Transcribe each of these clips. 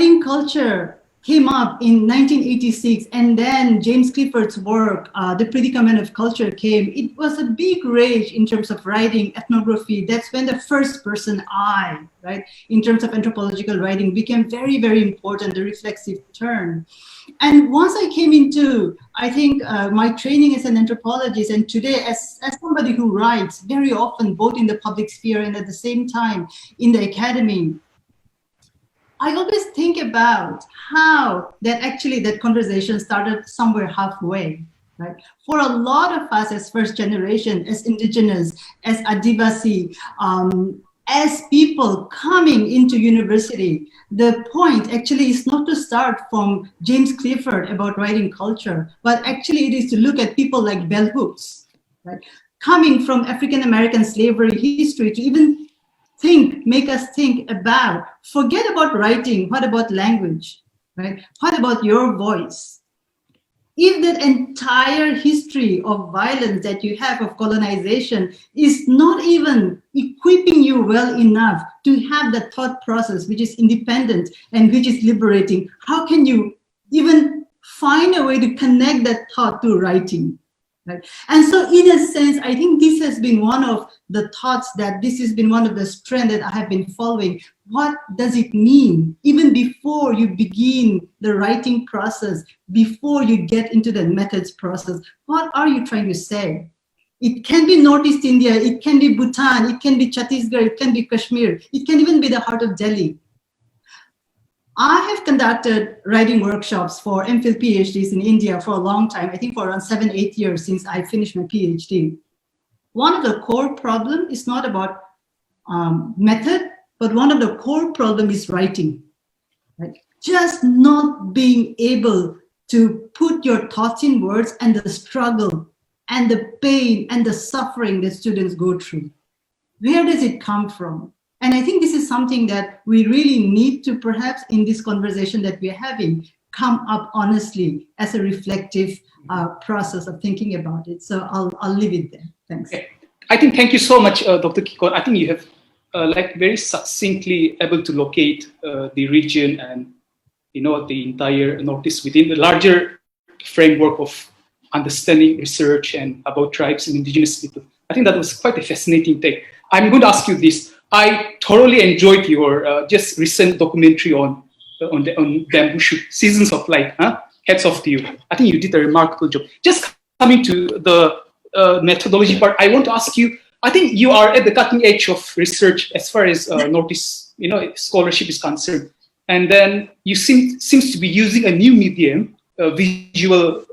writing culture came up in 1986, and then James Clifford's work, The Predicament of Culture, came. It was a big rage in terms of writing, ethnography. That's when the first person I, right, in terms of anthropological writing became very, very important, the reflexive turn. And once I came into, I think, my training as an anthropologist, and today as somebody who writes very often, both in the public sphere and at the same time in the academy, I always think about how that conversation started somewhere halfway, right? For a lot of us as first generation, as indigenous, as Adivasi, as people coming into university, the point actually is not to start from James Clifford about writing culture, but actually it is to look at people like bell hooks, right? Coming from African-American slavery history to even make us think about, forget about writing, what about language, right? What about your voice? If that entire history of violence that you have of colonization is not even equipping you well enough to have the thought process which is independent and which is liberating, how can you even find a way to connect that thought to writing? Right. And so in a sense, I think this has been one of the thoughts, that this has been one of the strands that I have been following. What does it mean? Even before you begin the writing process, before you get into the methods process, what are you trying to say? It can be Northeast India, it can be Bhutan, it can be Chhattisgarh, it can be Kashmir, it can even be the heart of Delhi. I have conducted writing workshops for MPhil PhDs in India for a long time, I think for around 7-8 years since I finished my PhD. One of the core problems is not about method, but one of the core problems is writing. Right? Just not being able to put your thoughts in words, and the struggle and the pain and the suffering that students go through. Where does it come from? And I think this is something that we really need to, perhaps in this conversation that we're having, come up honestly as a reflective process of thinking about it. So I'll leave it there. Thanks. I think, thank you so much, Dr. Kikon. I think you have like very succinctly able to locate the region and, you know, the entire Northeast within the larger framework of understanding research and about tribes and indigenous people. I think that was quite a fascinating take. I'm going to ask you this. I thoroughly enjoyed your just recent documentary on bamboo shoot, Seasons of Light. Hats off to you. I think you did a remarkable job. Just coming to the methodology part, I want to ask you, I think you are at the cutting edge of research as far as Northeast, you know, scholarship is concerned. And then you seems to be using a new medium, visual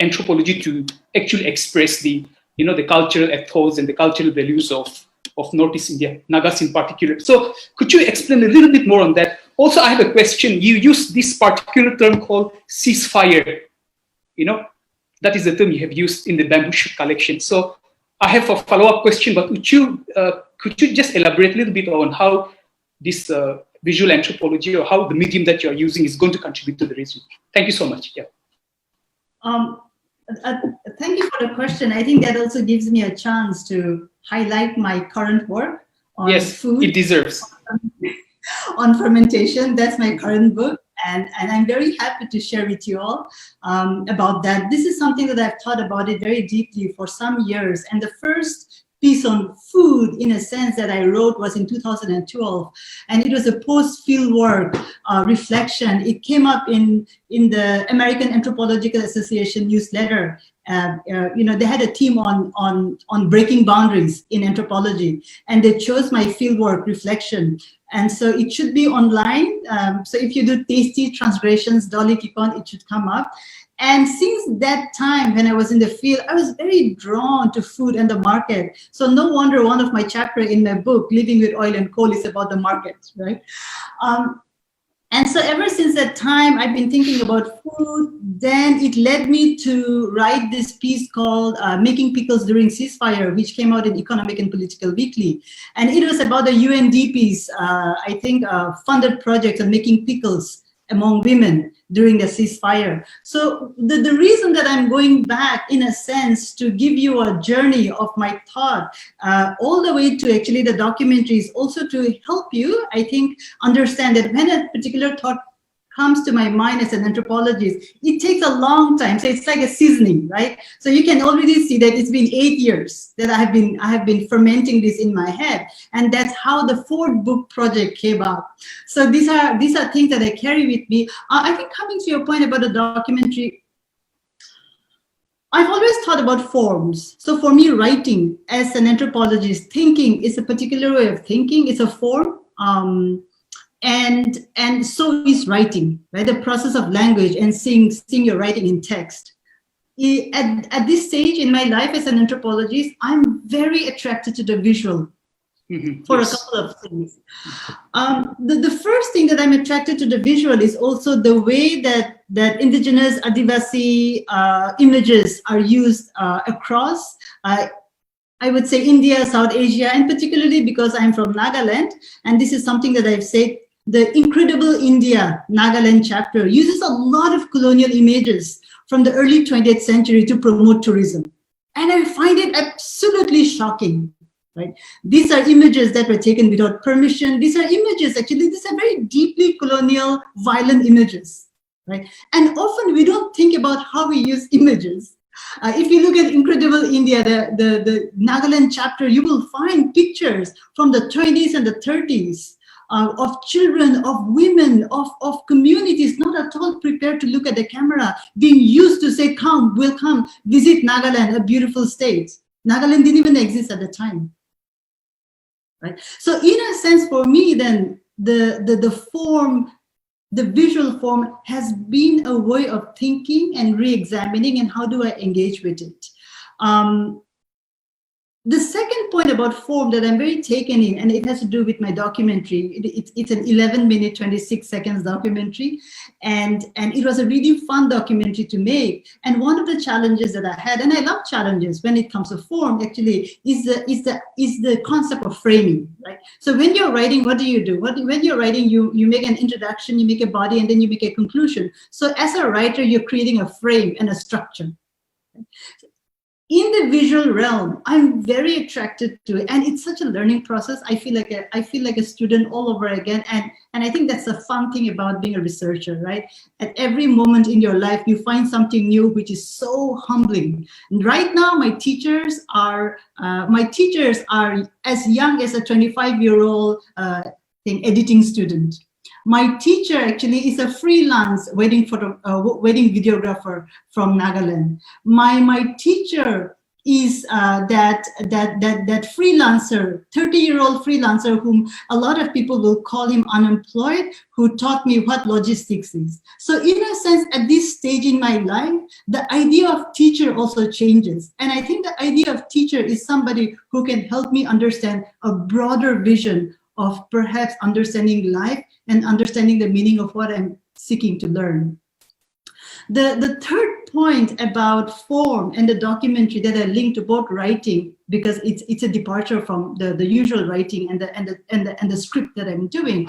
anthropology, to actually express the, you know, the cultural ethos and the cultural values of Northeast India, Nagas in particular. So could you explain a little bit more on that? Also, I have a question. You use this particular term called ceasefire. You know, that is the term you have used in the bamboo shoot collection. So I have a follow-up question, but could you just elaborate a little bit on how this visual anthropology, or how the medium that you are using, is going to contribute to the research? Thank you so much. Yeah. Thank you for the question. I think that also gives me a chance to highlight my current work on food. It deserves. On fermentation. That's my current book. And I'm very happy to share with you all about that. This is something that I've thought about it very deeply for some years. And the first piece on food, in a sense, that I wrote was in 2012. And it was a post-fieldwork reflection. It came up in the American Anthropological Association newsletter. You know, they had a theme on breaking boundaries in anthropology, and they chose my fieldwork reflection. And so it should be online. So if you do tasty transgressions, Dolly Kikon, it should come up. And since that time, when I was in the field, I was very drawn to food and the market. So no wonder one of my chapters in my book, Living with Oil and Coal, is about the market, right? And so ever since that time, I've been thinking about food. Then it led me to write this piece called Making Pickles During Ceasefire, which came out in Economic and Political Weekly. And it was about the UNDP's, I think, funded project of making pickles among women during the ceasefire. So the reason that I'm going back, in a sense, to give you a journey of my thought, all the way to actually the documentary, is also to help you, I think, understand that when a particular thought comes to my mind as an anthropologist, it takes a long time. So it's like a seasoning, right? So you can already see that it's been 8 years that I have been fermenting this in my head, and that's how the 4th book project came up. So these are things that I carry with me. I think coming to your point about the documentary, I've always thought about forms. So for me, writing as an anthropologist, thinking is a particular way of thinking. It's a form. And so is writing, right? The process of language and seeing your writing in text. At this stage in my life as an anthropologist, I'm very attracted to the visual for a couple of things. The first thing that I'm attracted to the visual is also the way that indigenous Adivasi images are used across, I would say, India, South Asia, and particularly because I'm from Nagaland, and this is something that I've said, the Incredible India Nagaland chapter uses a lot of colonial images from the early 20th century to promote tourism. And I find it absolutely shocking, right? These are images that were taken without permission. These are images, actually, these are very deeply colonial, violent images, right? And often we don't think about how we use images. If you look at Incredible India, the Nagaland chapter, you will find pictures from the 20s and the 30s of children, of women, of communities not at all prepared to look at the camera, being used to say, come, we'll come, visit Nagaland, a beautiful state. Nagaland didn't even exist at the time. Right? So in a sense, for me, then, the form, the visual form has been a way of thinking and re-examining, and how do I engage with it. The second point about form that I'm very taken in, and it has to do with my documentary. It's an 11-minute, 26 seconds documentary, and it was a really fun documentary to make. And one of the challenges that I had, and I love challenges when it comes to form, actually, is the concept of framing, right? So when you're writing, what do? When you're writing, you make an introduction, you make a body, and then you make a conclusion. So as a writer, you're creating a frame and a structure. In the visual realm, I'm very attracted to it, and it's such a learning process. I feel like a student all over again, and I think that's the fun thing about being a researcher, right? At every moment in your life, you find something new, which is so humbling. And right now, my teachers are as young as a 25-year-old editing student. My teacher actually is a freelance wedding videographer from Nagaland. My teacher is that freelancer, 30-year-old freelancer, whom a lot of people will call him unemployed, who taught me what logistics is. So in a sense, at this stage in my life, the idea of teacher also changes. And I think the idea of teacher is somebody who can help me understand a broader vision of perhaps understanding life and understanding the meaning of what I'm seeking to learn. The third point about form and the documentary that I link to both writing, because it's a departure from the usual writing and the script that I'm doing,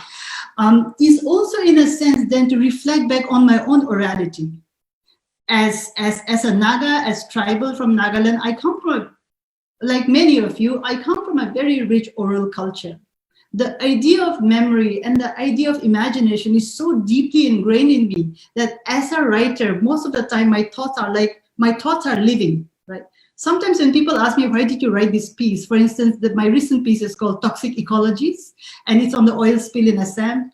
is also in a sense then to reflect back on my own orality. As a Naga, as tribal from Nagaland, I come from, like many of you, I come from a very rich oral culture. The idea of memory and the idea of imagination is so deeply ingrained in me that as a writer, most of the time my thoughts are living, right? Sometimes when people ask me, why did you write this piece? For instance, my recent piece is called Toxic Ecologies, and it's on the oil spill in Assam.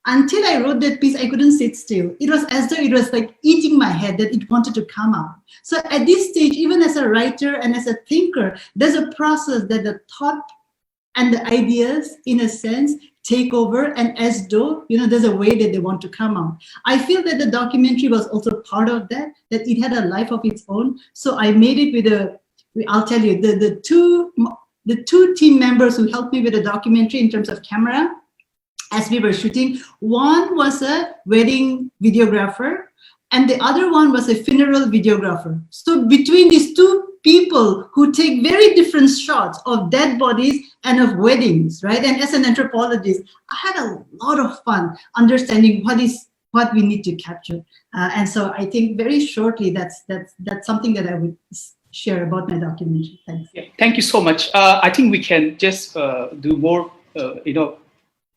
Until I wrote that piece, I couldn't sit still. It was as though it was like eating my head, that it wanted to come out. So at this stage, even as a writer and as a thinker, there's a process that the thought and the ideas, in a sense, take over, and as though, there's a way that they want to come out. I feel that the documentary was also part of that it had a life of its own. So I made it I'll tell you, the two team members who helped me with the documentary in terms of camera, as we were shooting, one was a wedding videographer, and the other one was a funeral videographer. So between these two people who take very different shots of dead bodies and of weddings, right? And as an anthropologist, I had a lot of fun understanding what we need to capture. And so I think very shortly, that's something that I would share about my documentary. Thanks. Yeah, thank you so much. I think we can just do more,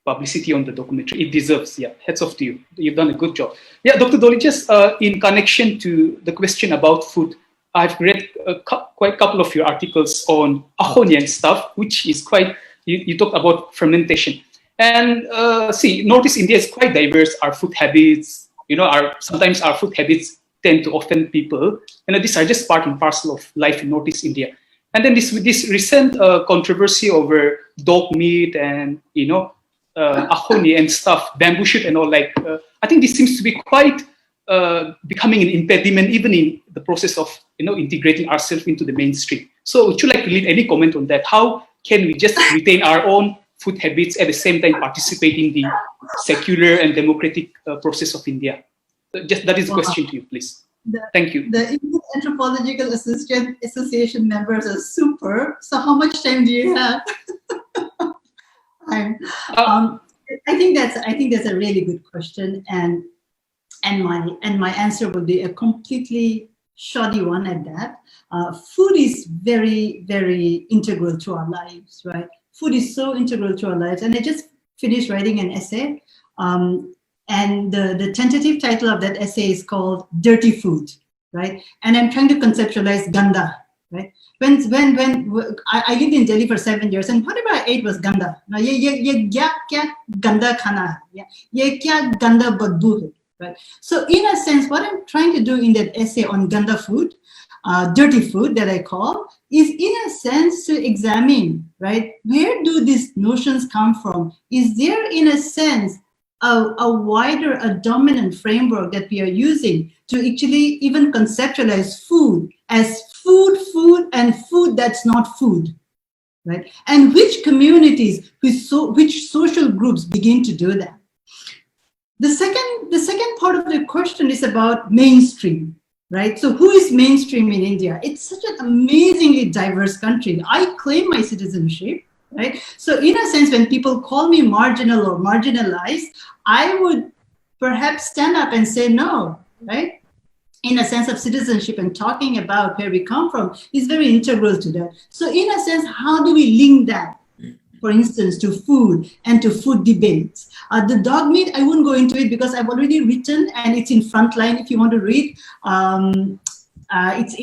publicity on the documentary. It deserves, yeah, hats off to you. You've done a good job. Yeah, Dr. Dolly, just in connection to the question about food, I've read quite a couple of your articles on ahonya and stuff, which is quite, you talked about fermentation. And see, Northeast India is quite diverse. Our food habits, sometimes our food habits tend to offend people. And these are just part and parcel of life in Northeast India. And then this recent controversy over dog meat and, ahonya and stuff, bamboo shoot and all, I think this seems to be quite becoming an impediment even in the process of integrating ourselves into the mainstream. So would you like to leave any comment on that? How can we just retain our own food habits at the same time participate in the secular and democratic process of India? Just that is a question to you, please. Thank you. The Indian Anthropological Association members are super. So how much time do you have? I think that's a really good question, and my answer would be a completely shoddy one at that. Food is very, very integral to our lives, right? Food is so integral to our lives, and I just finished writing an essay, and the tentative title of that essay is called "Dirty Food," right? And I'm trying to conceptualize ganda, right? When I lived in Delhi for 7 years, and whatever I ate was ganda. Now, ye kya ganda khana hai? Ye kya ganda badbu hai? Right. So in a sense, what I'm trying to do in that essay on ganda food, dirty food that I call, is in a sense to examine, right, where do these notions come from? Is there in a sense a wider, a dominant framework that we are using to actually even conceptualize food as food, and food that's not food, right? And which communities, which social groups begin to do that? The second part of the question is about mainstream, right? So who is mainstream in India? It's such an amazingly diverse country. I claim my citizenship, right? So in a sense, when people call me marginal or marginalized, I would perhaps stand up and say no, right? In a sense of citizenship, and talking about where we come from is very integral to that. So in a sense, how do we link that, for instance, to food and to food debates? The dog meat, I wouldn't go into it because I've already written, and it's in Frontline if you want to read. It's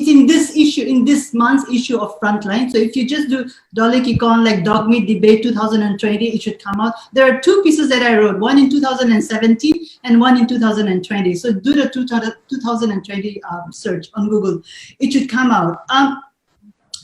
in this issue, in this month's issue of Frontline. So if you just do Dolly Kikon, like dog meat debate 2020, it should come out. There are two pieces that I wrote, one in 2017 and one in 2020. So do the 2020 search on Google. It should come out.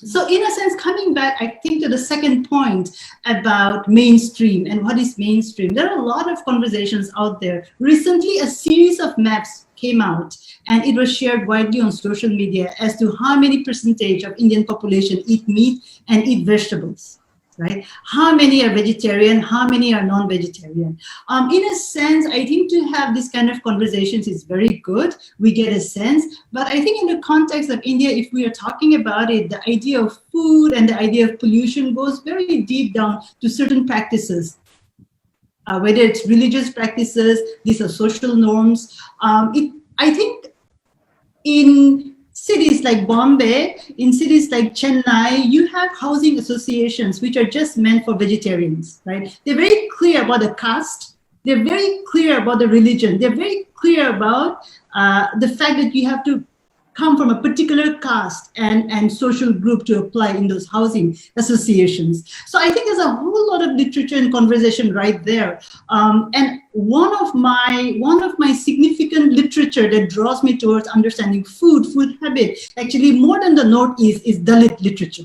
So in a sense, coming back, I think, to the second point about mainstream and what is mainstream, there are a lot of conversations out there. Recently, a series of maps came out, and it was shared widely on social media as to how many percentage of Indian population eat meat and eat vegetables, right? How many are vegetarian, how many are non-vegetarian? In a sense, I think to have this kind of conversations is very good. We get a sense, but I think in the context of India, if we are talking about it, the idea of food and the idea of pollution goes very deep down to certain practices. Whether it's religious practices, these are social norms. I think in cities like Bombay, in cities like Chennai, you have housing associations which are just meant for vegetarians, right? They're very clear about the caste. They're very clear about the religion. They're very clear about the fact that you have to come from a particular caste and social group to apply in those housing associations. So I think there's a whole lot of literature and conversation right there. And one of my significant literature that draws me towards understanding food habit, actually more than the Northeast, is Dalit literature.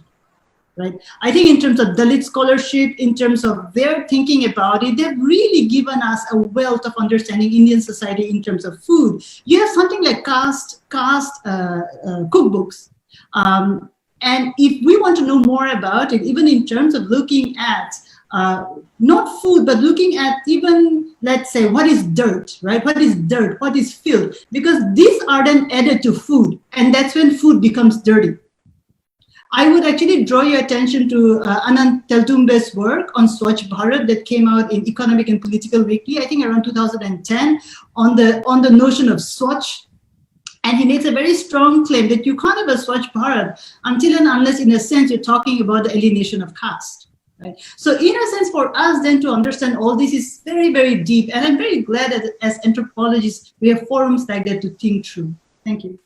Right? I think in terms of Dalit scholarship, in terms of their thinking about it, they've really given us a wealth of understanding Indian society in terms of food. You have something like caste cookbooks. And if we want to know more about it, even in terms of looking at not food, but looking at even, let's say, what is dirt, right? What is dirt? What is filth? Because these are then added to food, and that's when food becomes dirty. I would actually draw your attention to Anand Teltumbe's work on Swachh Bharat that came out in Economic and Political Weekly, I think around 2010, on the notion of Swachh. And he makes a very strong claim that you can't have a Swachh Bharat until and unless, in a sense, you're talking about the alienation of caste. Right? So in a sense, for us then to understand all this is very, very deep. And I'm very glad that as anthropologists, we have forums like that to think through. Thank you.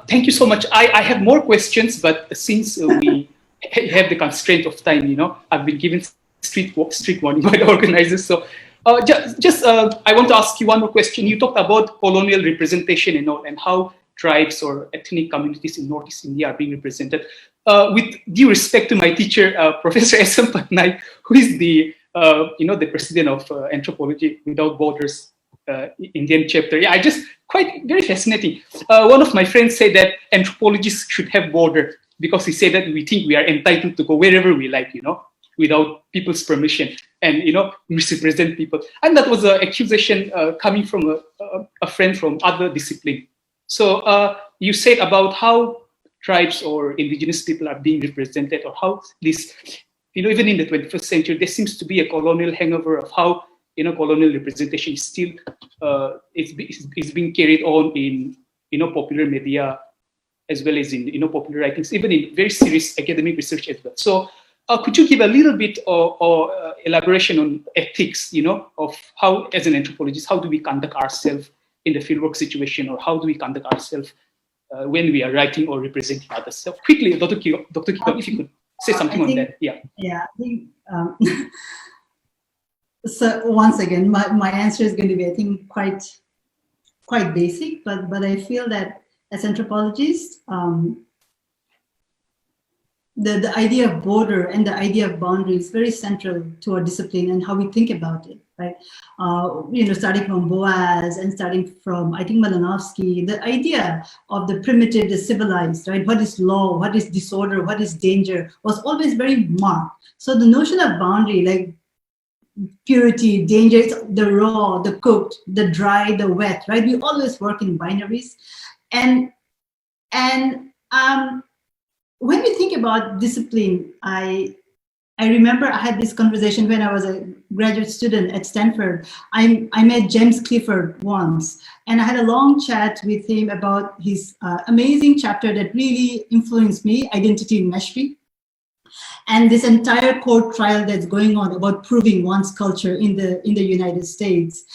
Thank you so much. I have more questions, but since we have the constraint of time, I've been given strict warning by the organizers. So I want to ask you one more question. You talked about colonial representation and how tribes or ethnic communities in Northeast India are being represented. With due respect to my teacher, Professor S.M. Patnaik, who is the president of Anthropology Without Borders Indian chapter. Yeah, very fascinating. One of my friends said that anthropologists should have border because he said that we think we are entitled to go wherever we like, without people's permission and, misrepresent people. And that was an accusation coming from a friend from other discipline. So you said about how tribes or indigenous people are being represented, or how this, even in the 21st century, there seems to be a colonial hangover of how colonial representation is still is being carried on in popular media as well as in popular writings, even in very serious academic research as well. So could you give a little bit or elaboration on ethics, of how, as an anthropologist, how do we conduct ourselves in the fieldwork situation, or how do we conduct ourselves when we are writing or representing others? So quickly, Dr. Kikon, if you could say something on that. Yeah. Yeah, I think, so once again, my answer is going to be, I think, quite basic, but I feel that as anthropologists, the idea of border and the idea of boundary is very central to our discipline and how we think about it, right? Starting from Boas and starting from, I think, Malinowski, the idea of the primitive, the civilized, right? What is law, what is disorder, what is danger, was always very marked. So the notion of boundary, like purity, danger, it's the raw, the cooked, the dry, the wet, right? We always work in binaries. And when we think about discipline, I remember I had this conversation when I was a graduate student at Stanford. I met James Clifford once, and I had a long chat with him about his amazing chapter that really influenced me, Identity in Nashville, and this entire court trial that's going on about proving one's culture in the United States.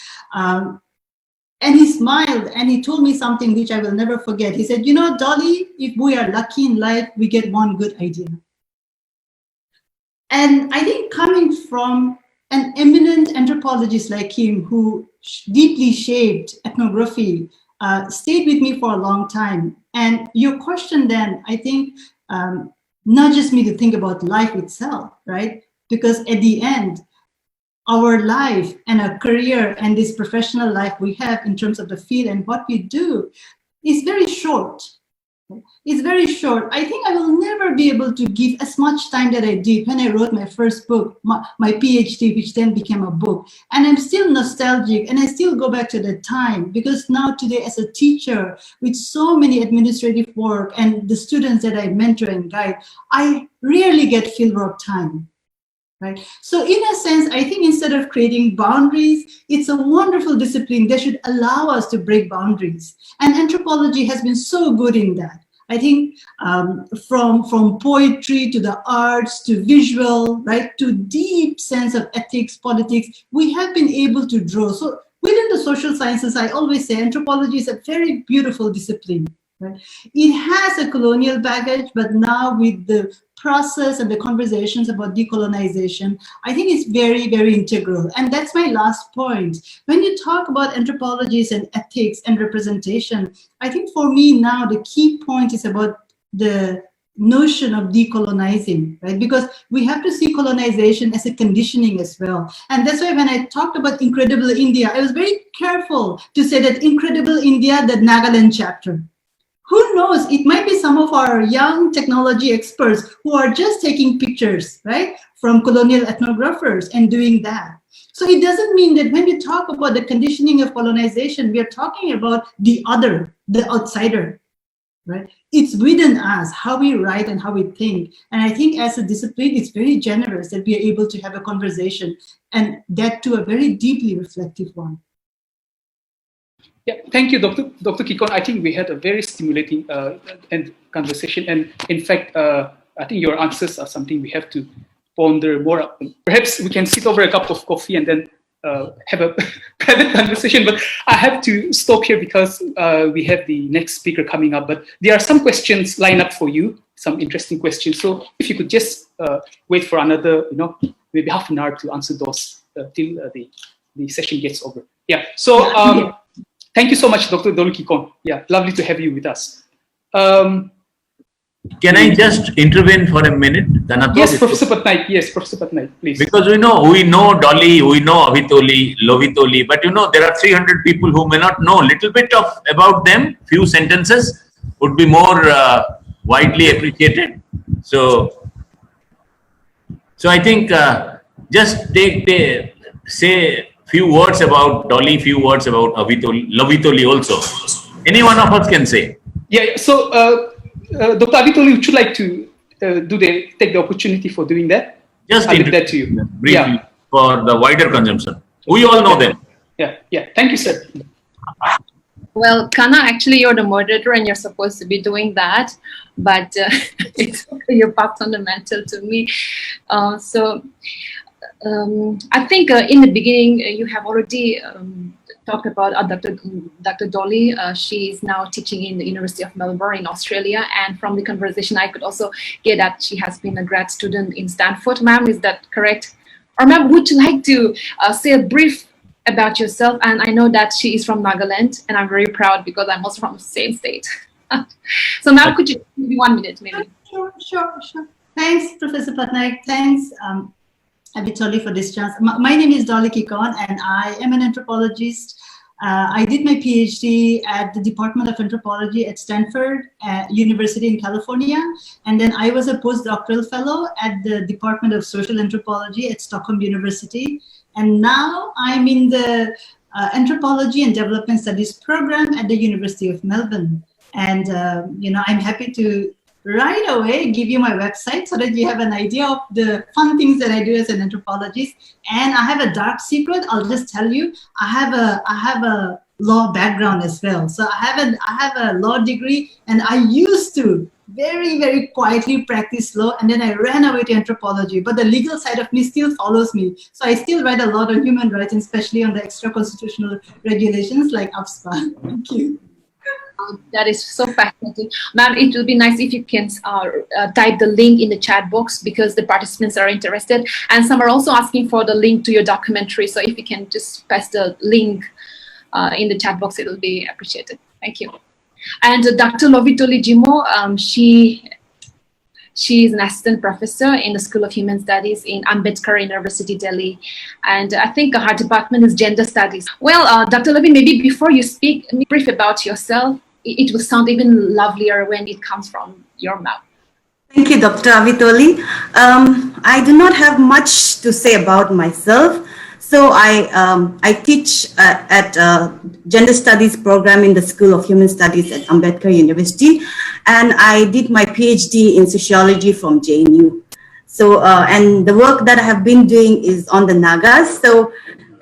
And he smiled and he told me something which I will never forget. He said, Dolly, if we are lucky in life, we get one good idea. And I think coming from an eminent anthropologist like him, who deeply shaped ethnography, stayed with me for a long time. And your question then, I think, nudges me to think about life itself, right? Because at the end, our life and our career and this professional life we have in terms of the field and what we do is very short. It's very short. I think I will never be able to give as much time that I did when I wrote my first book, my PhD, which then became a book. And I'm still nostalgic and I still go back to that time, because now today as a teacher with so many administrative work and the students that I mentor and guide, I rarely get fieldwork time. Right. So in a sense, I think instead of creating boundaries, it's a wonderful discipline that should allow us to break boundaries. And anthropology has been so good in that. I think from poetry to the arts to visual, right, to deep sense of ethics, politics, we have been able to draw. So within the social sciences, I always say anthropology is a very beautiful discipline. Right? It has a colonial baggage, but now with the process and the conversations about decolonization, I think it's very, very integral. And that's my last point. When you talk about anthropologies and ethics and representation, I think for me now the key point is about the notion of decolonizing, right? Because we have to see colonization as a conditioning as well. And that's why when I talked about Incredible India, I was very careful to say that Incredible India, the Nagaland chapter. Who knows, it might be some of our young technology experts who are just taking pictures, right, from colonial ethnographers and doing that. So it doesn't mean that when we talk about the conditioning of colonization, we are talking about the other, the outsider, right? It's within us, how we write and how we think. And I think as a discipline, it's very generous that we are able to have a conversation, and that too a very deeply reflective one. Yeah, thank you, Dr. Kikon. I think we had a very stimulating conversation, and in fact, I think your answers are something we have to ponder more upon. Perhaps we can sit over a cup of coffee and then have a private conversation, but I have to stop here because we have the next speaker coming up. But there are some questions lined up for you, some interesting questions. So if you could just wait for another, maybe half an hour to answer those till the session gets over. Yeah. So thank you so much, Dr. Dolly Kikon. Yeah, lovely to have you with us. Can I just intervene for a minute, Kanato? Yes, Professor Patnaik. Yes, Professor Patnaik, please. Because we know Dolly, we know Avitoli, Lovitoli, but there are 300 people who may not know. Little bit about them, few sentences would be more widely appreciated. So I think just say few words about Dolly, few words about Avitoli, Lovitoli also. Any one of us can say. Yeah. So. Dr. Avitoli, would you like to take the opportunity for doing that? Just I'll leave that to you. Briefly, for the wider consumption. We all know them. Yeah. Thank you, sir. Well, Kana, actually, you're the moderator and you're supposed to be doing that, but you're part fundamental to me. I think in the beginning, you have already talked about Dr. Dolly. She is now teaching in the University of Melbourne in Australia. And from the conversation, I could also get that she has been a grad student in Stanford. Ma'am, is that correct? Or ma'am, would you like to say a brief about yourself? And I know that she is from Nagaland, and I'm very proud because I'm also from the same state. So ma'am, could you give me 1 minute, maybe? Sure. Thanks, Professor Patnaik. Thanks, Avitoli, for this chance. My name is Dolly Kikon, and I am an anthropologist. I did my PhD at the Department of Anthropology at Stanford University in California. And then I was a postdoctoral fellow at the Department of Social Anthropology at Stockholm University. And now I'm in the Anthropology and Development Studies program at the University of Melbourne. And, I'm happy to right away give you my website so that you have an idea of the fun things that I do as an anthropologist. And I have a dark secret. I'll just tell you, I have a law background as well. So I have a law degree, and I used to very, very quietly practice law, and then I ran away to anthropology. But the legal side of me still follows me. So I still write a lot on human rights, and especially on the extra constitutional regulations like AFSPA. Thank you. That is so fascinating. Ma'am, it will be nice if you can type the link in the chat box because the participants are interested. And some are also asking for the link to your documentary. So if you can just pass the link in the chat box, it will be appreciated. Thank you. And Dr. Lovitoli Jimo, she is an assistant professor in the School of Human Studies in Ambedkar University, Delhi. And I think her department is gender studies. Well, Dr. Lovi, maybe before you speak, brief about yourself. It will sound even lovelier when it comes from your mouth. Thank you, Dr. Avitoli. I do not have much to say about myself. So I teach at Gender Studies program in the School of Human Studies at Ambedkar University. And I did my PhD in sociology from JNU. So, and the work that I have been doing is on the Nagas. So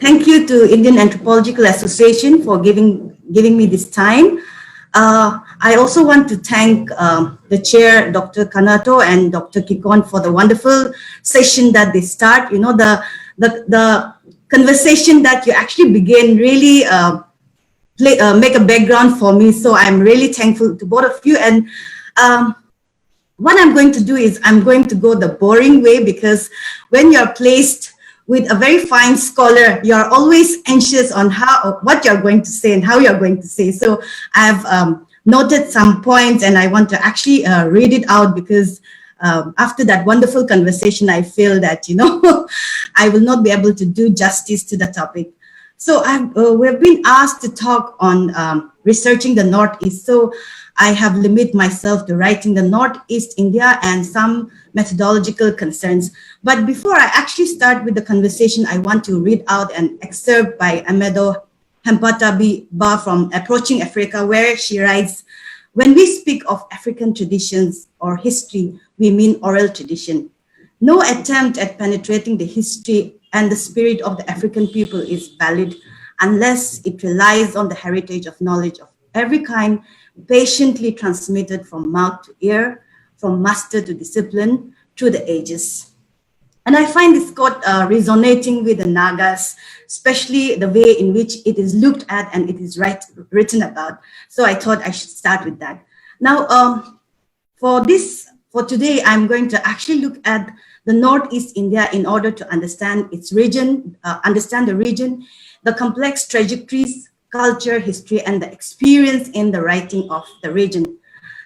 thank you to Indian Anthropological Association for giving me this time. I also want to thank the chair, Dr. Kanato and Dr. Kikon for the wonderful session that they start. You know, the conversation that you actually begin really make a background for me. So I'm really thankful to both of you. And what I'm going to do is I'm going to go the boring way, because when you're placed with a very fine scholar, you're always anxious on what you're going to say and how you're going to say. So I've noted some points, and I want to actually read it out, because after that wonderful conversation, I feel that, you know, I will not be able to do justice to the topic. So we've been asked to talk on researching the Northeast. So I have limited myself to writing the Northeast India and some methodological concerns. But before I actually start with the conversation, I want to read out an excerpt by Amedo Hempatabiba from Approaching Africa, where she writes, "When we speak of African traditions or history, we mean oral tradition. No attempt at penetrating the history and the spirit of the African people is valid unless it relies on the heritage of knowledge of every kind, patiently transmitted from mouth to ear, from master to discipline through the ages. And I find this quote resonating with the Nagas, especially the way in which it is looked at and it is written about. So I thought I should start with that. Now, for today, I'm going to actually look at the Northeast India in order to understand its region, understand the region, the complex trajectories, culture, history, and the experience in the writing of the region,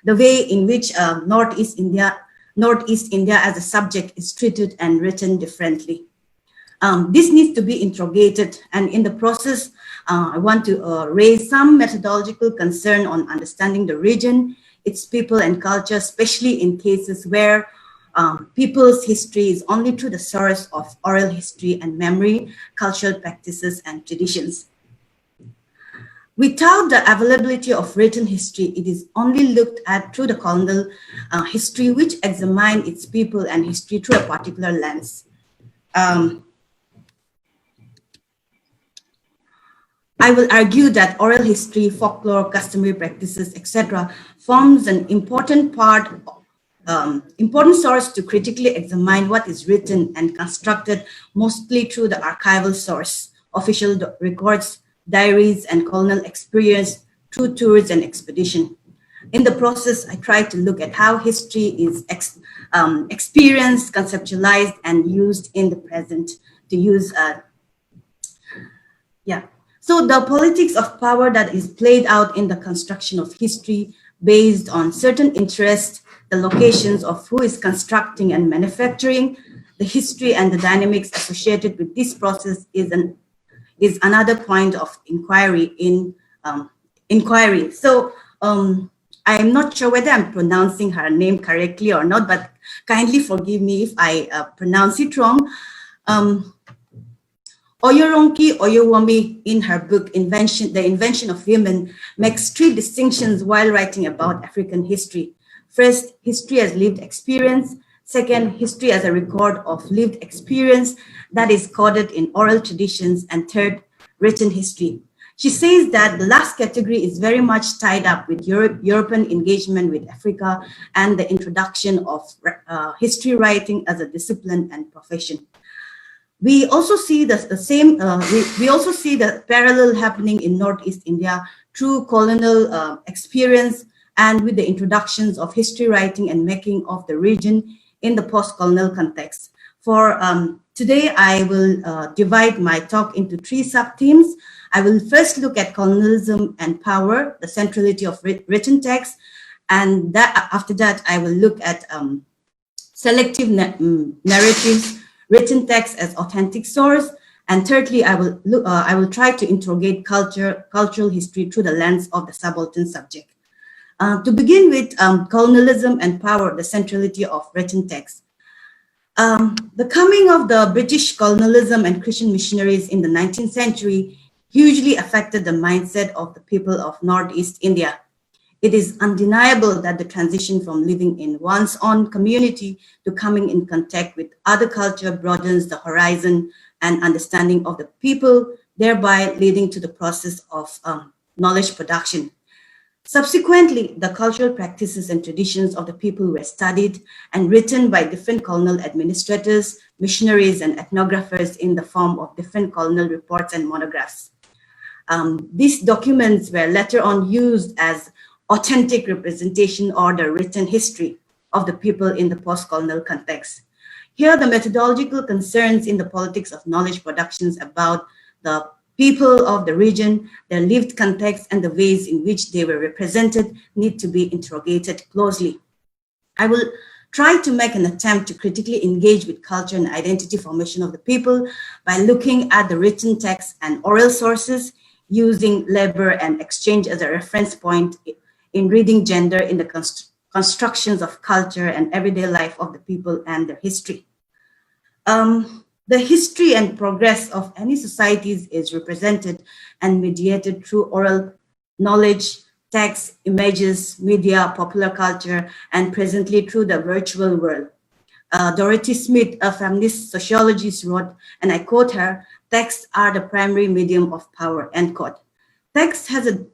the way in which Northeast India as a subject is treated and written differently. This needs to be interrogated, and in the process, I want to raise some methodological concern on understanding the region, its people and culture, especially in cases where people's history is only through the source of oral history and memory, cultural practices, and traditions. Without the availability of written history, it is only looked at through the colonial history, which examine its people and history through a particular lens. I will argue that oral history, folklore, customary practices, etc., forms an important source to critically examine what is written and constructed, mostly through the archival source, official records, diaries, and colonial experience through tours and expedition. In the process, I try to look at how history is experienced, conceptualized, and used in the present to use, So the politics of power that is played out in the construction of history based on certain interests, the locations of who is constructing and manufacturing the history, and the dynamics associated with this process is another point of inquiry in inquiry. So I'm not sure whether I'm pronouncing her name correctly or not, but kindly forgive me if I pronounce it wrong. Oyoronki Oyowami, in her book, The Invention of Women, makes 3 distinctions while writing about African history. First, history as lived experience. Second, history as a record of lived experience that is coded in oral traditions. And third, written history. She says that the last category is very much tied up with European engagement with Africa and the introduction of history writing as a discipline and profession. We also see the parallel happening in Northeast India through colonial experience and with the introductions of history writing and making of the region in the post-colonial context. For today, I will divide my talk into 3 sub-themes. I will first look at colonialism and power, the centrality of written text, and after that, I will look at selective narratives, written text as authentic source, and thirdly, I will try to interrogate cultural history through the lens of the subaltern subject. To begin with, colonialism and power, the centrality of written text. The coming of the British colonialism and Christian missionaries in the 19th century hugely affected the mindset of the people of Northeast India. It is undeniable that the transition from living in one's own community to coming in contact with other culture broadens the horizon and understanding of the people, thereby leading to the process of knowledge production. Subsequently, the cultural practices and traditions of the people were studied and written by different colonial administrators, missionaries, and ethnographers in the form of different colonial reports and monographs. These documents were later on used as authentic representation or the written history of the people in the post-colonial context. Here, the methodological concerns in the politics of knowledge productions about the people of the region, their lived context, and the ways in which they were represented need to be interrogated closely. I will try to make an attempt to critically engage with culture and identity formation of the people by looking at the written text and oral sources, using labor and exchange as a reference point in reading gender in the constructions of culture and everyday life of the people and their history. The history and progress of any societies is represented and mediated through oral knowledge, text, images, media, popular culture, and presently through the virtual world. Dorothy Smith, a feminist sociologist, wrote, and I quote her, "Texts are the primary medium of power," end quote. Text has a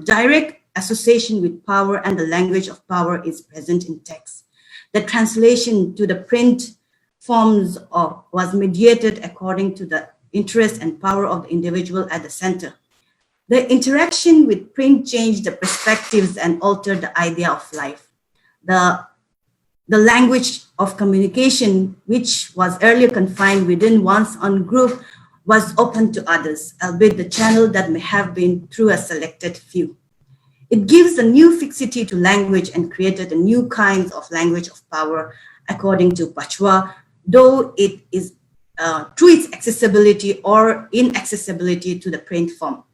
direct association with power and the language of power is present in text. The translation to the print forms was mediated according to the interest and power of the individual at the center. The interaction with print changed the perspectives and altered the idea of life. The language of communication, which was earlier confined within one's own group, was open to others, albeit the channel that may have been through a selected few. It gives a new fixity to language and created a new kind of language of power, according to Pachwa, though it is through its accessibility or inaccessibility to the print form.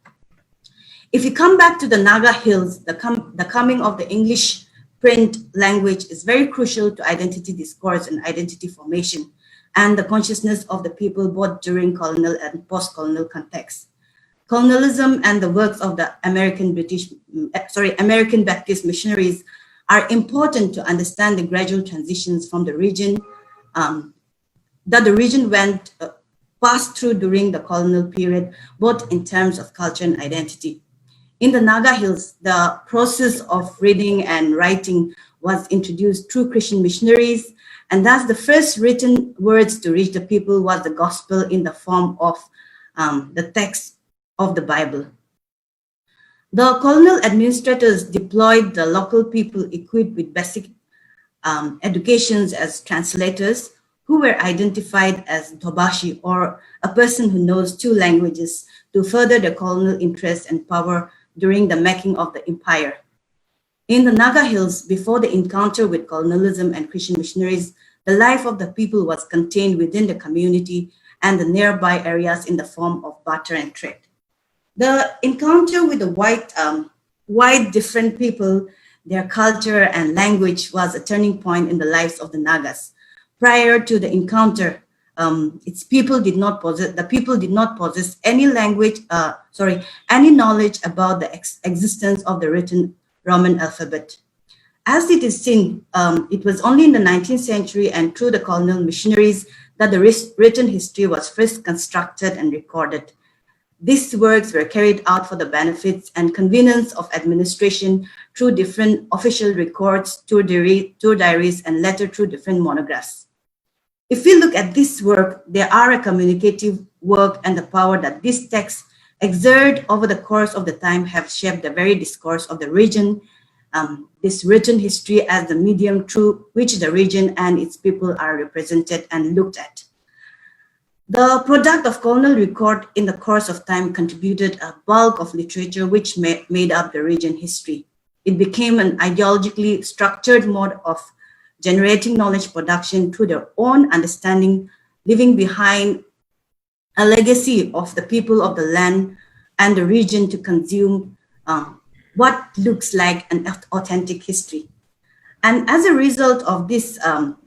If we come back to the Naga Hills, the coming of the English print language is very crucial to identity discourse and identity formation and the consciousness of the people both during colonial and post-colonial contexts. Colonialism and the works of the American Baptist missionaries are important to understand the gradual transitions from the region that the region passed through during the colonial period, both in terms of culture and identity. In the Naga Hills, the process of reading and writing was introduced through Christian missionaries, and thus the first written words to reach the people was the gospel in the form of the text of the Bible. The colonial administrators deployed the local people equipped with basic educations as translators, who were identified as Dobashi, or a person who knows two languages, to further the colonial interest and power during the making of the empire. In the Naga Hills, before the encounter with colonialism and Christian missionaries, the life of the people was contained within the community and the nearby areas in the form of barter and trade. The encounter with the white different people, their culture and language was a turning point in the lives of the Nagas. Prior to the encounter, the people did not possess any any knowledge about the existence of the written Roman alphabet. As it is seen, it was only in the 19th century and through the colonial missionaries that the written history was first constructed and recorded. These works were carried out for the benefits and convenience of administration through different official records, tour diaries, and later through different monographs. If we look at this work, there are a communicative work and the power that these texts exert over the course of the time have shaped the very discourse of the region, this written history as the medium through which the region and its people are represented and looked at. The product of colonial record in the course of time contributed a bulk of literature which made up the region history. It became an ideologically structured mode of generating knowledge production through their own understanding, leaving behind a legacy of the people of the land and the region to consume what looks like an authentic history. And as a result of this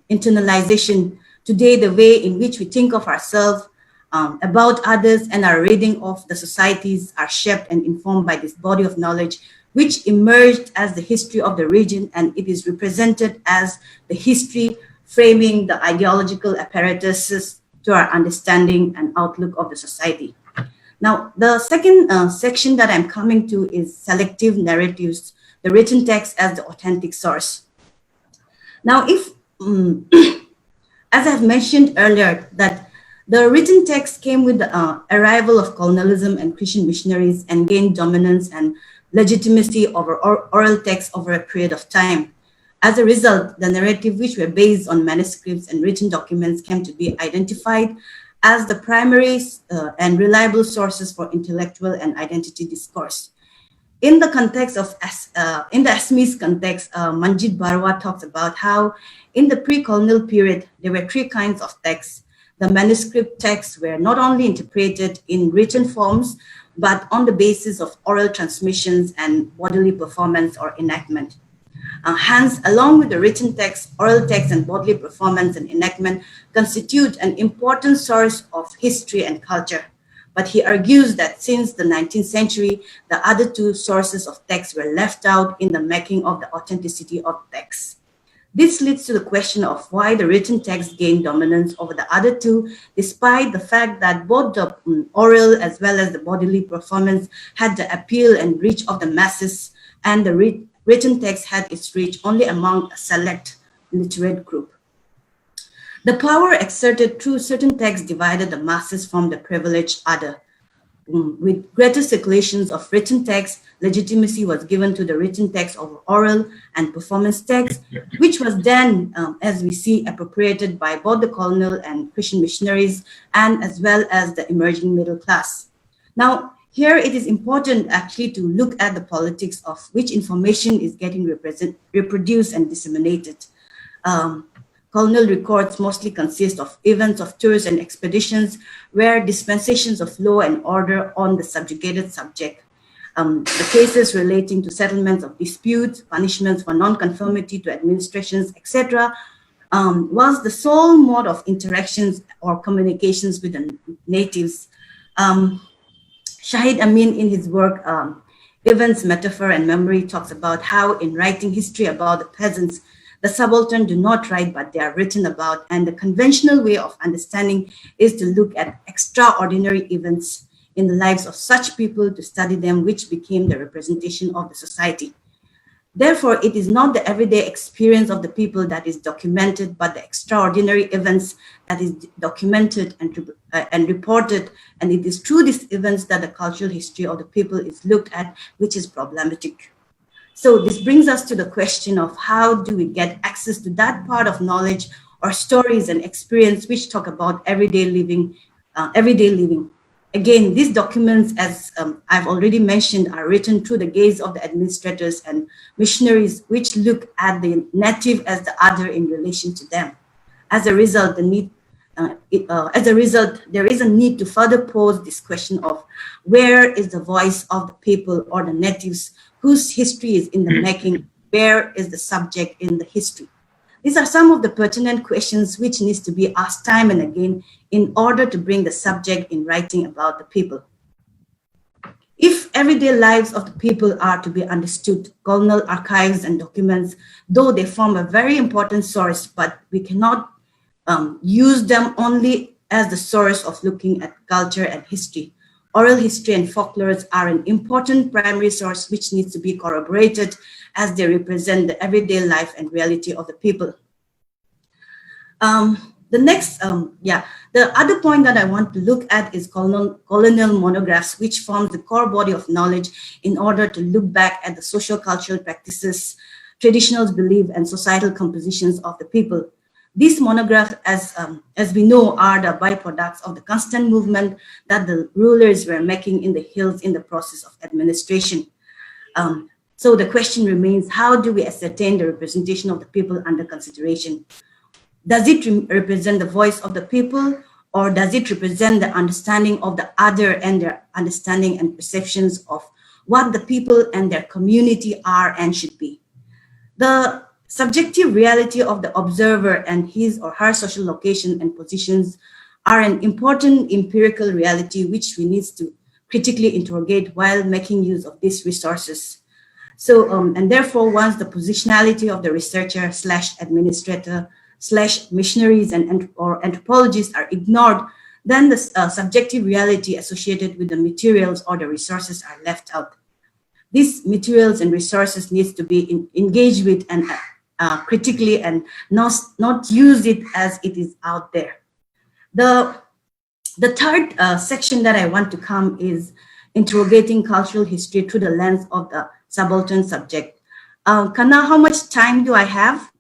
internalization, today the way in which we think of ourselves, about others, and our reading of the societies are shaped and informed by this body of knowledge, which emerged as the history of the region, and it is represented as the history framing the ideological apparatuses to our understanding and outlook of the society. Now, the second section that I'm coming to is selective narratives, the written text as the authentic source. Now, if, as I've mentioned earlier, that the written text came with the arrival of colonialism and Christian missionaries and gained dominance and legitimacy over oral text over a period of time. As a result, the narrative, which were based on manuscripts and written documents, came to be identified as the primary and reliable sources for intellectual and identity discourse. In the context of, in the Assamese context, Manjit Barwa talks about how in the pre-colonial period, there were three kinds of texts. The manuscript texts were not only interpreted in written forms, but on the basis of oral transmissions and bodily performance or enactment. Hence, along with the written text, oral text and bodily performance and enactment constitute an important source of history and culture. But he argues that since the 19th century, the other two sources of text were left out in the making of the authenticity of text. This leads to the question of why the written text gained dominance over the other two, despite the fact that both the oral as well as the bodily performance had the appeal and reach of the masses, and the written text had its reach only among a select literate group. The power exerted through certain texts divided the masses from the privileged other. With greater circulations of written text, legitimacy was given to the written text over oral and performance text, which was then, as we see, appropriated by both the colonial and Christian missionaries, and as well as the emerging middle class. Now, here it is important actually to look at the politics of which information is getting reproduced and disseminated. Colonial records mostly consist of events of tours and expeditions where dispensations of law and order on the subjugated subject. The cases relating to settlements of disputes, punishments for non-conformity to administrations, etc., was the sole mode of interactions or communications with the natives. Shahid Amin, in his work, Events, Metaphor, and Memory, talks about how in writing history about the peasants, the subaltern do not write, but they are written about. And the conventional way of understanding is to look at extraordinary events in the lives of such people, to study them, which became the representation of the society. Therefore, it is not the everyday experience of the people that is documented, but the extraordinary events that is documented and reported. And it is through these events that the cultural history of the people is looked at, which is problematic. So this brings us to the question of how do we get access to that part of knowledge or stories and experience which talk about everyday living. Again, these documents, as I've already mentioned, are written through the gaze of the administrators and missionaries, which look at the native as the other in relation to them. As a result, there is a need to further pose this question of where is the voice of the people or the natives whose history is in the making, where is the subject in the history? These are some of the pertinent questions which needs to be asked time and again in order to bring the subject in writing about the people. If everyday lives of the people are to be understood, colonial archives and documents, though they form a very important source, but we cannot use them only as the source of looking at culture and history. Oral history and folklores are an important primary source which needs to be corroborated as they represent the everyday life and reality of the people. The other point that I want to look at is colonial monographs, which forms the core body of knowledge in order to look back at the social cultural practices, traditional belief, and societal compositions of the people. These monographs, as we know, are the byproducts of the constant movement that the rulers were making in the hills in the process of administration. So the question remains, how do we ascertain the representation of the people under consideration? Does it represent the voice of the people, or does it represent the understanding of the other and their understanding and perceptions of what the people and their community are and should be? The subjective reality of the observer and his or her social location and positions are an important empirical reality which we need to critically interrogate while making use of these resources. So, and therefore, once the positionality of the researcher / administrator / missionaries or anthropologists are ignored, then the subjective reality associated with the materials or the resources are left out. These materials and resources needs to be engaged with and critically, and not use it as it is out there. The third section that I want to come is interrogating cultural history through the lens of the subaltern subject. Kana, how much time do I have?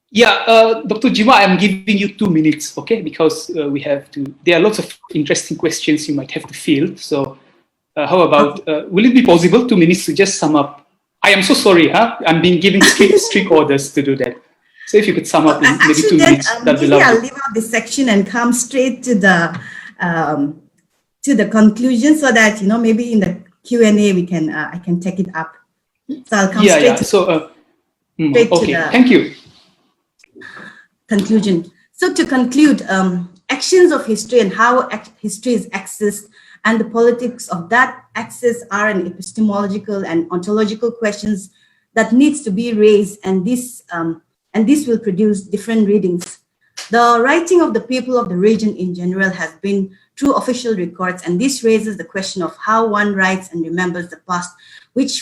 Yeah, Dr. Jimo, I'm giving you 2 minutes, okay? Because there are lots of interesting questions you might have to field. So how about, will it be possible 2 minutes to just sum up? I am so sorry, I'm being given strict orders to do that. So if you could sum up in maybe 2 minutes, that'd be lovely. I'll leave out this section and come straight to the conclusion, so that maybe in the Q&A we can I can take it up. So I'll come straight. Okay, thank you. Conclusion. So to conclude, actions of history and how history is accessed and the politics of that access are an epistemological and ontological questions that needs to be raised, and this will produce different readings. The writing of the people of the region in general has been through official records, and this raises the question of how one writes and remembers the past, which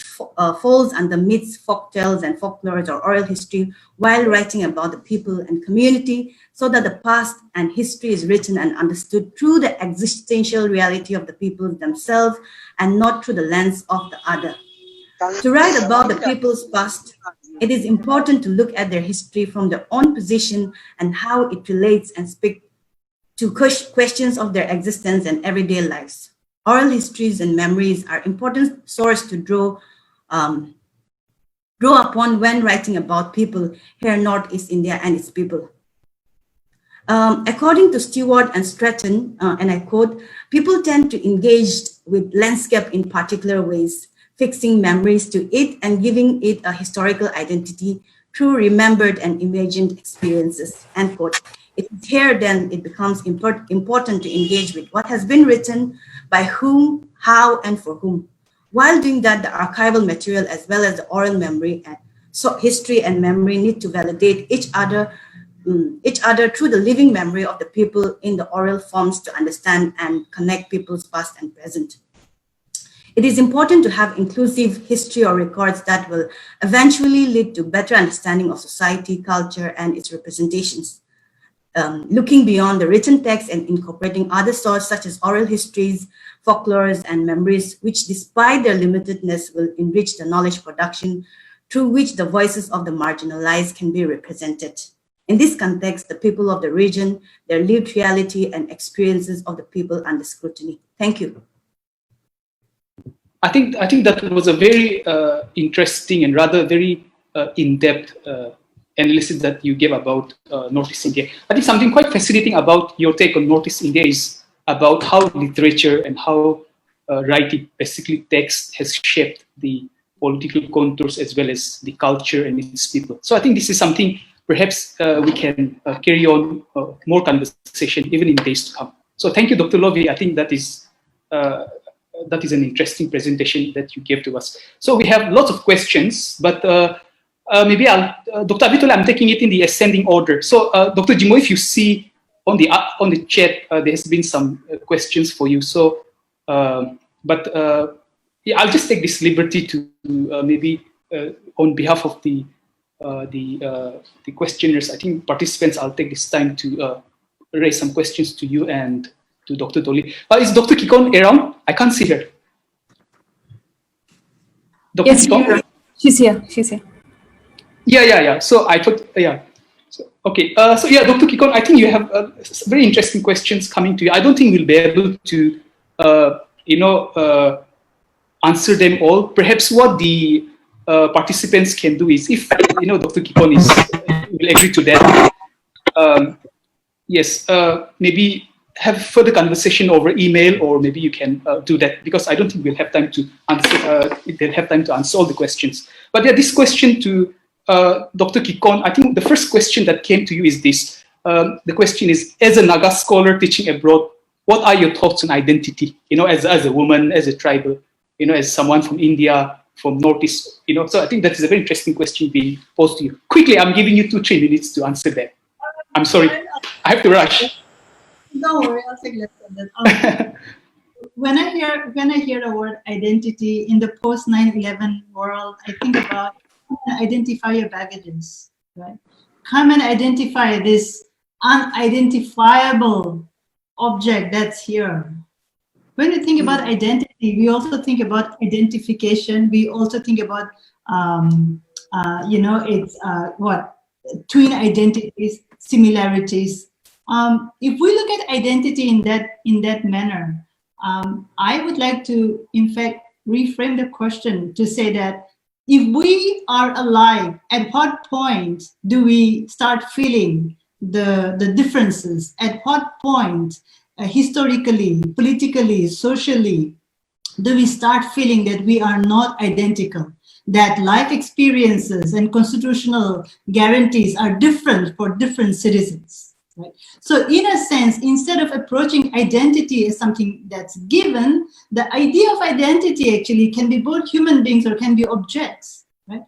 falls under myths, folktales, and folklores or oral history, while writing about the people and community, so that the past and history is written and understood through the existential reality of the people themselves and not through the lens of the other. To write about the people's past, it is important to look at their history from their own position and how it relates and speaks to questions of their existence and everyday lives. Oral histories and memories are important source to draw upon when writing about people here in Northeast India and its people. According to Stewart and Stratton, and I quote, people tend to engage with landscape in particular ways, fixing memories to it and giving it a historical identity through remembered and imagined experiences, end quote. It is here then it becomes important to engage with what has been written, by whom, how, and for whom. While doing that, the archival material as well as the oral memory and so history and memory need to validate each other through the living memory of the people in the oral forms to understand and connect people's past and present. It is important to have inclusive history or records that will eventually lead to better understanding of society, culture, and its representations. Looking beyond the written text and incorporating other sources such as oral histories, folklores, and memories, which despite their limitedness will enrich the knowledge production through which the voices of the marginalized can be represented. In this context, the people of the region, their lived reality and experiences of the people under scrutiny. Thank you. I think that was a very interesting and rather very in-depth analysis that you gave about Northeast India. I think something quite fascinating about your take on Northeast India is about how literature and how writing, basically text, has shaped the political contours as well as the culture and its people. So I think this is something perhaps we can carry on more conversation even in days to come. So thank you, Dr. Lovi. I think that is an interesting presentation that you gave to us. So we have lots of questions, but maybe Dr. Avitoli, I'm taking it in the ascending order. So Dr. Jimo, if you see on the chat, there has been some questions for you. So, yeah, I'll just take this liberty to maybe on behalf of the questioners, I think participants, I'll take this time to raise some questions to you and to Dr. Dolly. Is Dr. Kikon around? I can't see her. Dr. Yes, Kikon? she's here. She's here. Yeah. So I thought, yeah. So, okay. So yeah, Dr. Kikon, I think you have very interesting questions coming to you. I don't think we'll be able to, answer them all. Perhaps what the participants can do is, if Dr. Kikon will agree to that. Yes, maybe have further conversation over email, or maybe you can do that, because I don't think we'll have time to answer. They'll have time to answer all the questions. But yeah, this question to Dr. Kikon, I think the first question that came to you is this. The question is, as a Naga scholar teaching abroad, what are your thoughts on identity? As a woman, as a tribal, as someone from India, from Northeast, So I think that is a very interesting question being posed to you. Quickly, I'm giving you 2-3 minutes to answer that. I'm sorry, I have to rush. Don't worry, I'll take less than that. When I hear the word identity in the post 9/11 world, I think about identify your baggages, right? Come and identify this unidentifiable object that's here. When we think about identity, we also think about identification. We also think about, twin identities, similarities. If we look at identity in that manner, I would like to, in fact, reframe the question to say that if we are alive, at what point do we start feeling the differences? At what point, historically, politically, socially, do we start feeling that we are not identical? That life experiences and constitutional guarantees are different for different citizens? Right? So in a sense, instead of approaching identity as something that's given, the idea of identity actually can be both human beings or can be objects. Right?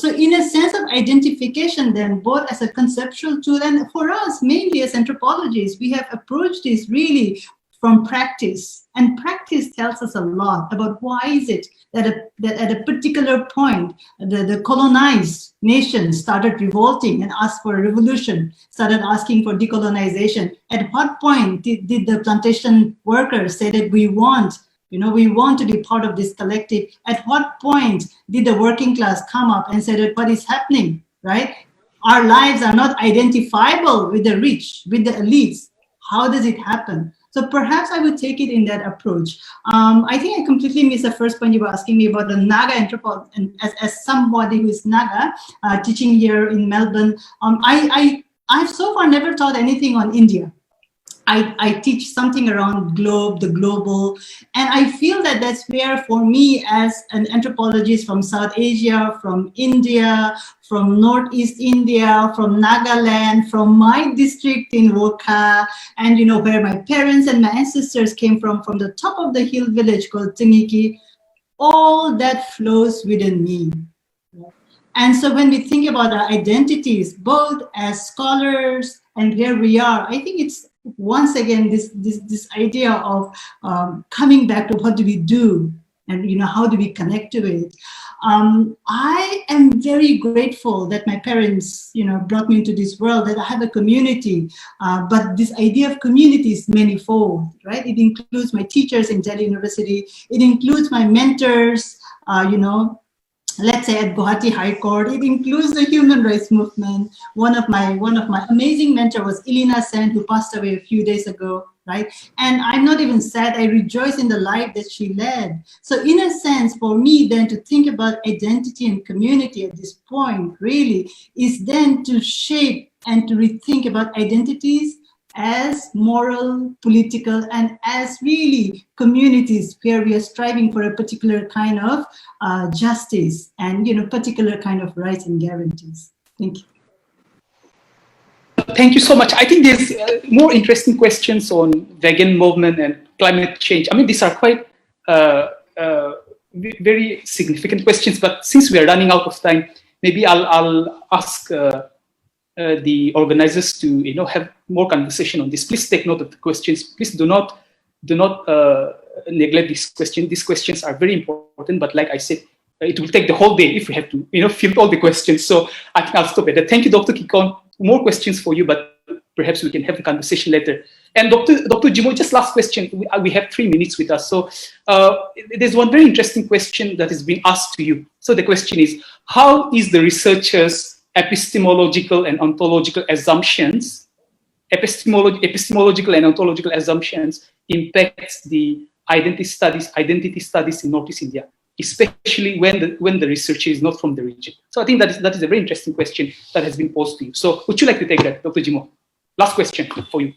So in a sense of identification then, both as a conceptual tool and for us, mainly as anthropologists, we have approached this really from practice. And practice tells us a lot about why is it that at a particular point, the colonized nations started revolting and asked for a revolution, started asking for decolonization. At what point did the plantation workers say that we want to be part of this collective? At what point did the working class come up and say that what is happening, right? Our lives are not identifiable with the rich, with the elites. How does it happen? So perhaps I would take it in that approach. I think I completely missed the first point you were asking me about the Naga anthropology. And as somebody who is Naga, teaching here in Melbourne, I've so far never taught anything on India. I teach something around the global, and I feel that that's where, for me as an anthropologist from South Asia, from India, from Northeast India, from Nagaland, from my district in Wokha, and where my parents and my ancestors came from the top of the hill village called Tingiki, all that flows within me. And so when we think about our identities, both as scholars and where we are, I think it's once again this idea of coming back to what do we do, and how do we connect to it. I am very grateful that my parents brought me into this world, that I have a community, but this idea of community is manifold, right? It includes my teachers in Delhi University, it includes my mentors, let's say at Guwahati High Court, it includes the human rights movement. One of my amazing mentors was Ilina Sen, who passed away a few days ago, right? And I'm not even sad, I rejoice in the life that she led. So in a sense, for me then to think about identity and community at this point really is then to shape and to rethink about identities as moral, political, and as really communities where we are striving for a particular kind of justice and particular kind of rights and guarantees. Thank you. Thank you so much. I think there's more interesting questions on vegan movement and climate change. I mean, these are quite very significant questions, but since we are running out of time, maybe I'll ask the organizers to have more conversation on this. Please take note of the questions. Please do not neglect these questions. These questions are very important, but like I said, it will take the whole day if we have to field all the questions. So I think I'll stop there. Thank you, Dr. Kikon. More questions for you, but perhaps we can have the conversation later. And Dr. Jimo, just last question. We have 3 minutes with us. So there's one very interesting question that has been asked to you. So the question is, how is the researchers' epistemological and ontological assumptions, epistemological and ontological assumptions impacts the identity studies in Northeast India, especially when the researcher is not from the region? So I think that is a very interesting question that has been posed to you. So would you like to take that, Dr. Jimo? Last question for you.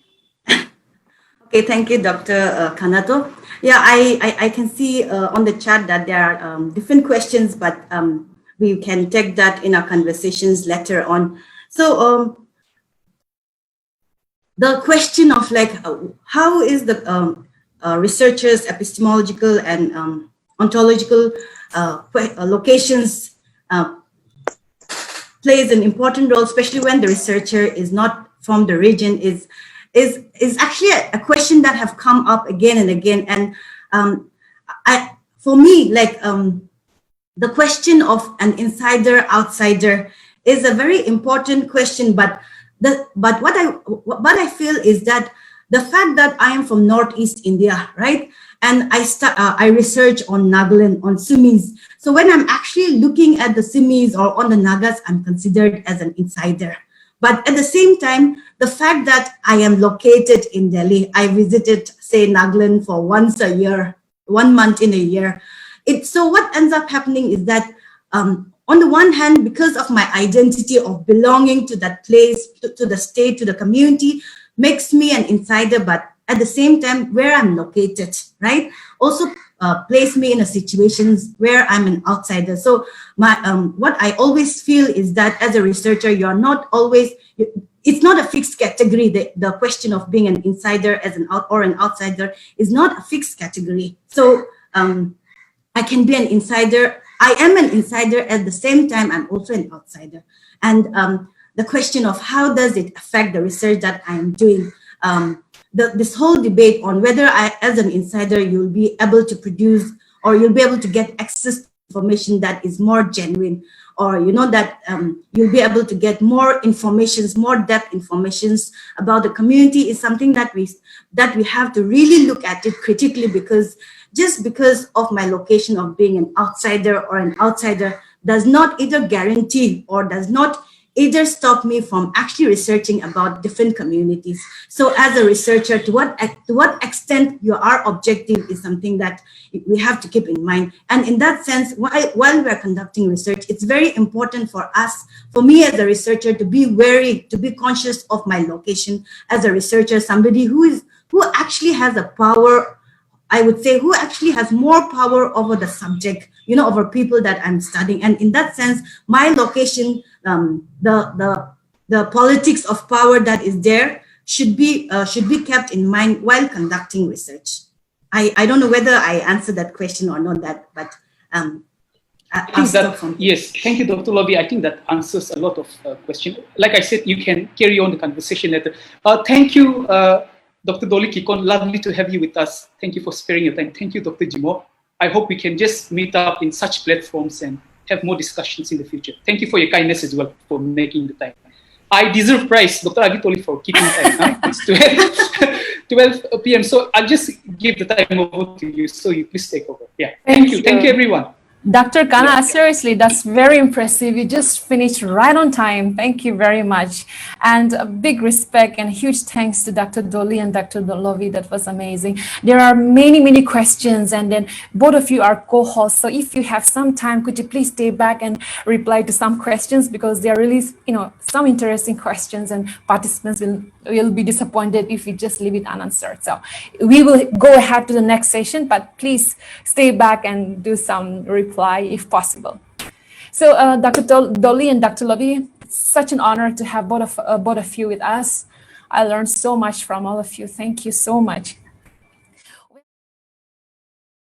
Okay, thank you, Dr. Kanato. Yeah, I can see on the chat that there are different questions, but we can take that in our conversations later on. So the question of how is the researchers' epistemological and ontological locations plays an important role, especially when the researcher is not from the region, is actually a question that have come up again and again. And for me, the question of an insider outsider is a very important question, but what I feel is that the fact that I am from Northeast India, right, and I research on Nagaland, on Sumis. So when I'm actually looking at the Sumis or on the Nagas, I'm considered as an insider. But at the same time, the fact that I am located in Delhi, I visited, say, Nagaland for once a year, 1 month in a year. So what ends up happening is that on the one hand, because of my identity of belonging to that place, to the state, to the community, makes me an insider, but at the same time, where I'm located, right, also place me in a situations where I'm an outsider. So what I always feel is that as a researcher, you're not always, it's not a fixed category. The question of being an insider as an outsider is not a fixed category. So I can be an insider. I am an insider at the same time. I'm also an outsider. And the question of how does it affect the research that I'm doing? this whole debate on whether as an insider, you'll be able to produce or you'll be able to get access to information that is more genuine, or that you'll be able to get more informations, more depth informations about the community, is something that we have to really look at it critically, because just because of my location of being an outsider or an outsider does not either guarantee or does not either stop me from actually researching about different communities. So as a researcher, to what extent your objective is something that we have to keep in mind. And in that sense, while we're conducting research, it's very important for me as a researcher, to be wary, to be conscious of my location as a researcher, somebody who actually has a power, I would say, who actually has more power over the subject, over people that I'm studying. And in that sense, my location, the politics of power that is there should be kept in mind while conducting research. I don't know whether I answered that question or not, but yes, thank you, Dr. Lovi. I think that answers a lot of questions. Like I said, you can carry on the conversation later. Thank you, Dr. Dolly Kikon. Lovely to have you with us. Thank you for sparing your time. Thank you, Dr. Jimo. I hope we can just meet up in such platforms and have more discussions in the future. Thank you for your kindness as well for making the time. I deserve praise, Dr. Avitoli, for keeping time. It's 12 p.m. So I'll just give the time over to you. So you please take over. Yeah. Thank you. Thank you, everyone. Dr. Kana, seriously, that's very impressive. You just finished right on time. Thank you very much. And a big respect and huge thanks to Dr. Dolly and Dr. Lovi. That was amazing. There are many, many questions, and then both of you are co-hosts. So if you have some time, could you please stay back and reply to some questions, because there are really, some interesting questions, and participants will be disappointed if we just leave it unanswered. So we will go ahead to the next session, but please stay back and do some reply if possible. So Dr. Dolly and Dr. Lovi, it's such an honor to have both of you with us. I learned so much from all of you. Thank you so much.